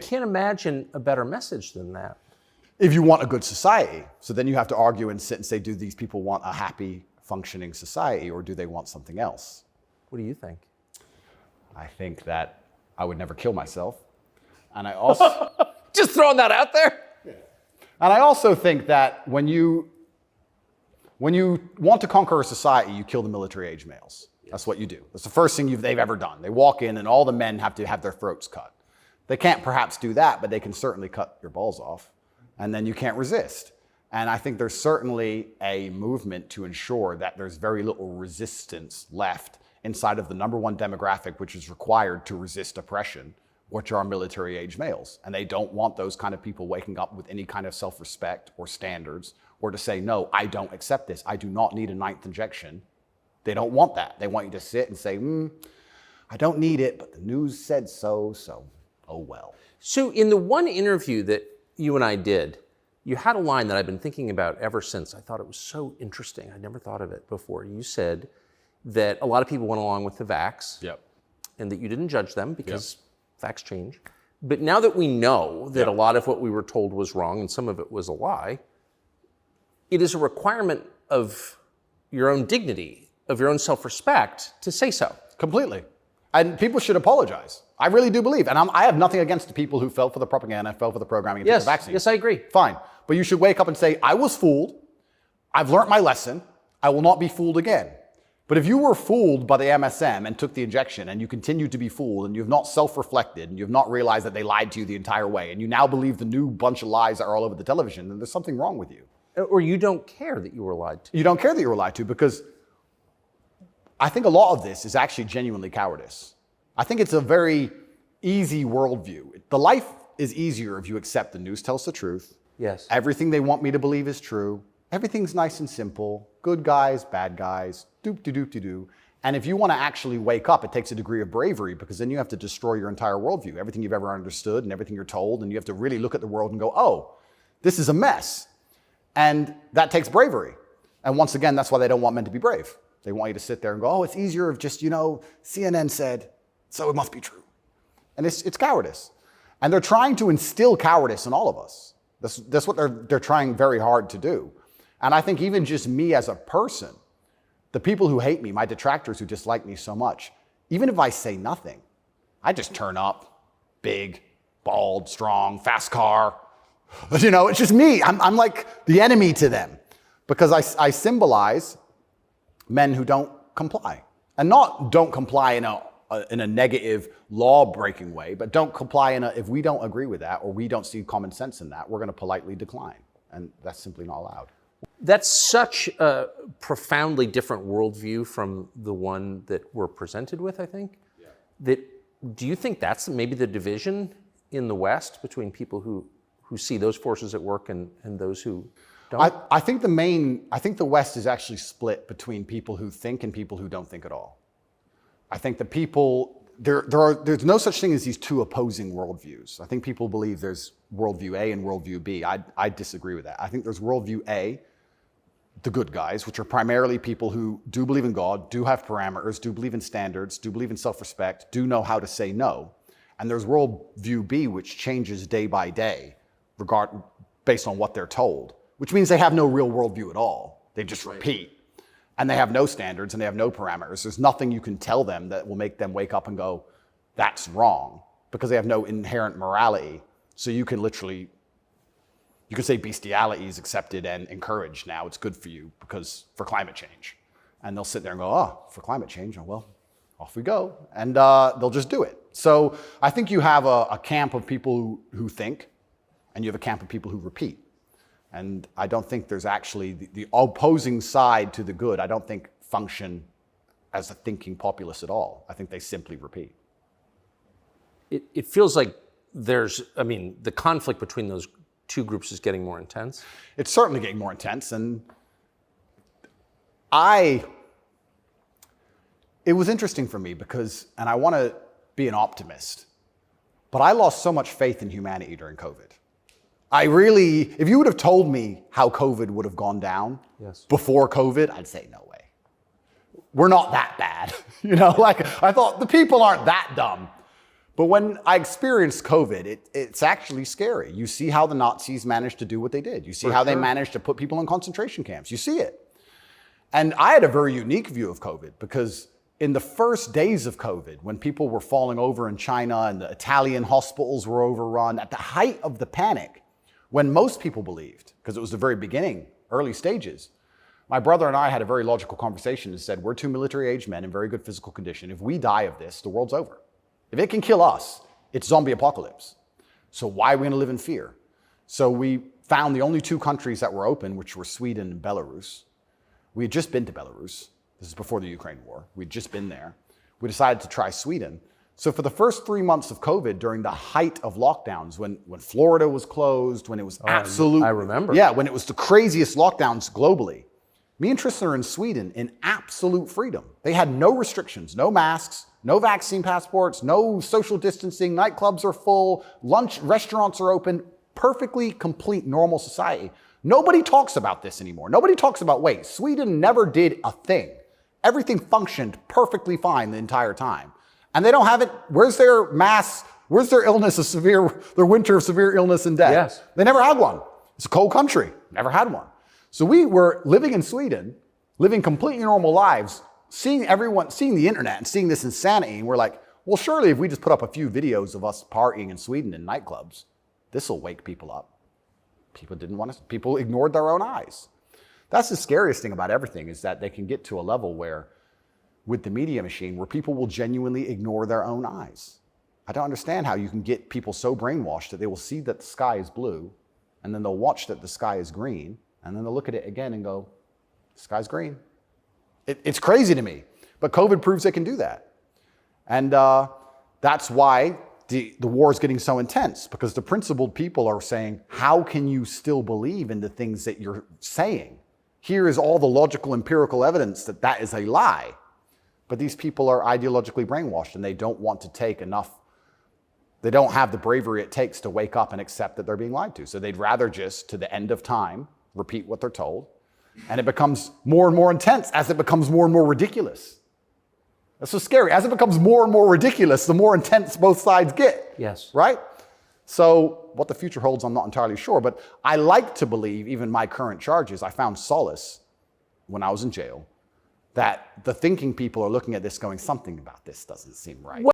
Can't imagine a better message than that. If you want a good society. So then you have to argue and sit and say, do these people want a happy, functioning society, or do they want something else? What do you think? I think that I would never kill myself. And I also... Just throwing that out there? Yeah. And I also think that when you want to conquer a society, you kill the military-age males. That's what you do. That's the first thing they've ever done. They walk in and all the men have to have their throats cut. They can't perhaps do that, but they can certainly cut your balls off. And then you can't resist. And I think there's certainly a movement to ensure that there's very little resistance left inside of the number one demographic which is required to resist oppression, which are military-age males. And they don't want those kind of people waking up with any kind of self-respect or standards, or to say, no, I don't accept this. I do not need a 9th injection. They don't want that. They want you to sit and say, I don't need it, but the news said so, so oh well. So in the one interview that you and I did, you had a line that I've been thinking about ever since. I thought it was so interesting. I never thought of it before. You said that a lot of people went along with the vax, Yep. and that you didn't judge them because facts change. But now that we know that a lot of what we were told was wrong and some of it was a lie, it is a requirement of your own dignity, of your own self-respect to say so. Completely. And people should apologize. I really do believe. And I have nothing against the people who fell for the propaganda, fell for the programming, and took the vaccine. Yes, I agree. Fine. But you should wake up and say, I was fooled. I've learned my lesson. I will not be fooled again. But if you were fooled by the MSM and took the injection and you continue to be fooled and you have not self-reflected and you have not realized that they lied to you the entire way and you now believe the new bunch of lies that are all over the television, then there's something wrong with you. Or you don't care that you were lied to. You don't care that you were lied to, because I think a lot of this is actually genuinely cowardice. I think it's a very easy worldview. The life is easier if you accept the news tells the truth. Yes. Everything they want me to believe is true. Everything's nice and simple. Good guys, bad guys, doop-de-doop-de-doo. And if you want to actually wake up, it takes a degree of bravery, because then you have to destroy your entire worldview, everything you've ever understood and everything you're told, and you have to really look at the world and go, oh, this is a mess. And that takes bravery. And once again, that's why they don't want men to be brave. They want you to sit there and go, oh, it's easier if just, CNN said, so it must be true. And it's cowardice. And they're trying to instill cowardice in all of us. That's what they're trying very hard to do. And I think even just me as a person, the people who hate me, my detractors who dislike me so much, even if I say nothing, I just turn up, big, bald, strong, fast car. It's just me. I'm like the enemy to them, because I symbolize men who don't comply. And not don't comply in a negative law-breaking way, but don't comply if we don't agree with that or we don't see common sense in that, we're going to politely decline. And that's simply not allowed. That's such a profoundly different worldview from the one that we're presented with, I think. Yeah. Do you think that's maybe the division in the West between people who see those forces at work and those who don't? I think the West is actually split between people who think and people who don't think at all. I think the people, there's no such thing as these two opposing worldviews. I think people believe there's worldview A and worldview B. I disagree with that. I think there's worldview A, the good guys, which are primarily people who do believe in God, do have parameters, do believe in standards, do believe in self-respect, do know how to say no. And there's worldview B, which changes day by day, based on what they're told, which means they have no real worldview at all. They just repeat. And they have no standards and they have no parameters. There's nothing you can tell them that will make them wake up and go, that's wrong, because they have no inherent morality. So you can say bestiality is accepted and encouraged now. It's good for you for climate change. And they'll sit there and go, oh, for climate change, oh, well, off we go. And they'll just do it. So I think you have a camp of people who think, and you have a camp of people who repeat. And I don't think there's actually the opposing side to the good, I don't think function as a thinking populace at all. I think they simply repeat. It feels like the conflict between those two groups is getting more intense. It's certainly getting more intense. And it was interesting for me and I want to be an optimist, but I lost so much faith in humanity during COVID. If you would have told me how COVID would have gone down before COVID, I'd say, no way. We're not that bad. I thought the people aren't that dumb. But when I experienced COVID, it's actually scary. You see how the Nazis managed to do what they did. You see how they managed to put people in concentration camps. You see it. And I had a very unique view of COVID because in the first days of COVID, when people were falling over in China and the Italian hospitals were overrun, at the height of the panic, when most people believed, because it was the very beginning, early stages, my brother and I had a very logical conversation and said, we're two military-aged men in very good physical condition. If we die of this, the world's over. If it can kill us, it's zombie apocalypse. So why are we going to live in fear? So we found the only two countries that were open, which were Sweden and Belarus. We had just been to Belarus. This is before the Ukraine war. We'd just been there. We decided to try Sweden. So for the first 3 months of COVID, during the height of lockdowns, when Florida was closed, when it was absolute... I remember. Yeah, when it was the craziest lockdowns globally, me and Tristan are in Sweden in absolute freedom. They had no restrictions, no masks, no vaccine passports, no social distancing, nightclubs are full, restaurants are open, perfectly complete normal society. Nobody talks about this anymore. Nobody talks about, wait, Sweden never did a thing. Everything functioned perfectly fine the entire time. And they don't have it. Where's their mass? Where's their illness of their winter of severe illness and death? Yes. They never had one. It's a cold country. Never had one. So we were living in Sweden, living completely normal lives, seeing the internet and seeing this insanity. And we're like, well, surely if we just put up a few videos of us partying in Sweden in nightclubs, this will wake people up. People ignored their own eyes. That's the scariest thing about everything, is that they can get to a level where, with the media machine, where people will genuinely ignore their own eyes. I don't understand how you can get people so brainwashed that they will see that the sky is blue, and then they'll watch that the sky is green, and then they'll look at it again and go, the sky's green. It's crazy to me, but COVID proves they can do that. And that's why the war is getting so intense, because the principled people are saying, how can you still believe in the things that you're saying? Here is all the logical, empirical evidence that that is a lie. But these people are ideologically brainwashed, and they don't want to take enough. They don't have the bravery it takes to wake up and accept that they're being lied to. So they'd rather just, to the end of time, repeat what they're told. And it becomes more and more intense as it becomes more and more ridiculous. That's so scary. As it becomes more and more ridiculous, the more intense both sides get. Yes. Right? So what the future holds, I'm not entirely sure. But I like to believe, even my current charges, I found solace when I was in jail, that the thinking people are looking at this going, something about this doesn't seem right.